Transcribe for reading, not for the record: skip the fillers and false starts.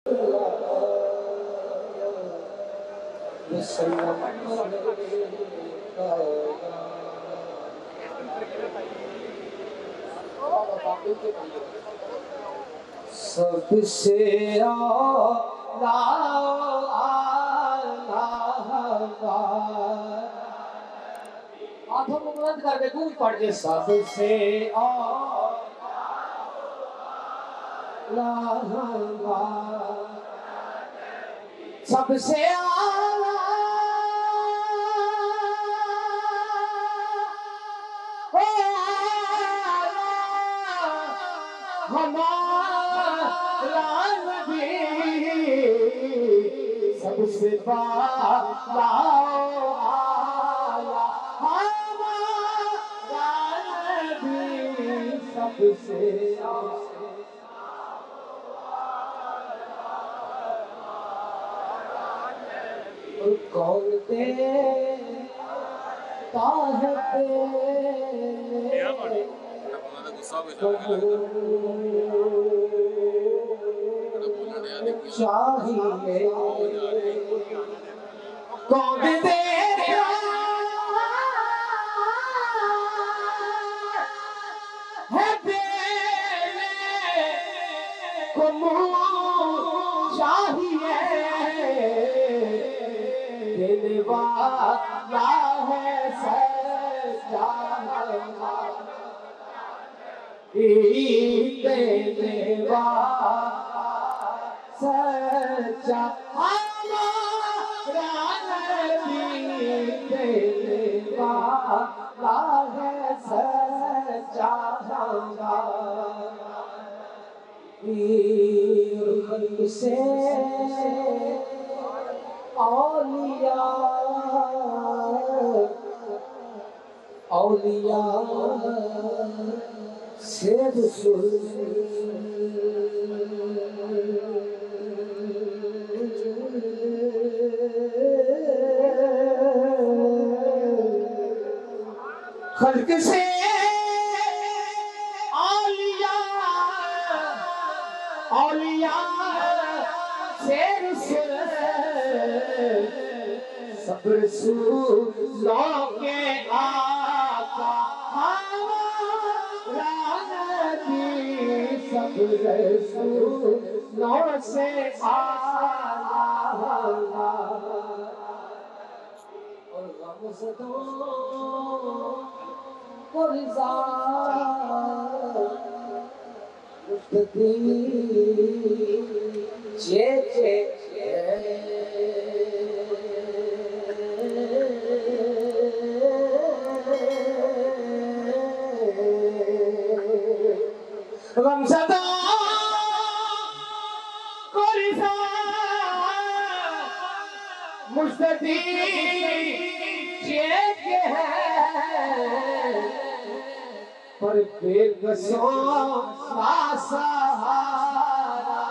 سب سے اعلیٰ ہاتھوں کو بلند کر کے گونج پڑھ کے سب سے اعلیٰ سب سے اعلیٰ ہمارا نبی سب سے بالا ہمارا نبی سب سے کون دیتا ہے چاہیے کون دیتا ہے کم چاہیے دل والا ہے سچا دینے والا سچا ہمارا نبی دینے والا ہے سچا خلق سے اولیاء سے رسول خلق سے اولیاء سے رسول سب رسولوں کے آقا ہمارا نبی سب رسولوں سے اعلیٰ اور غمزدوں کو رضا مفتدی غمزدہ کو رضا مجتدی چیک ہے پر بے قصوں کا سہارا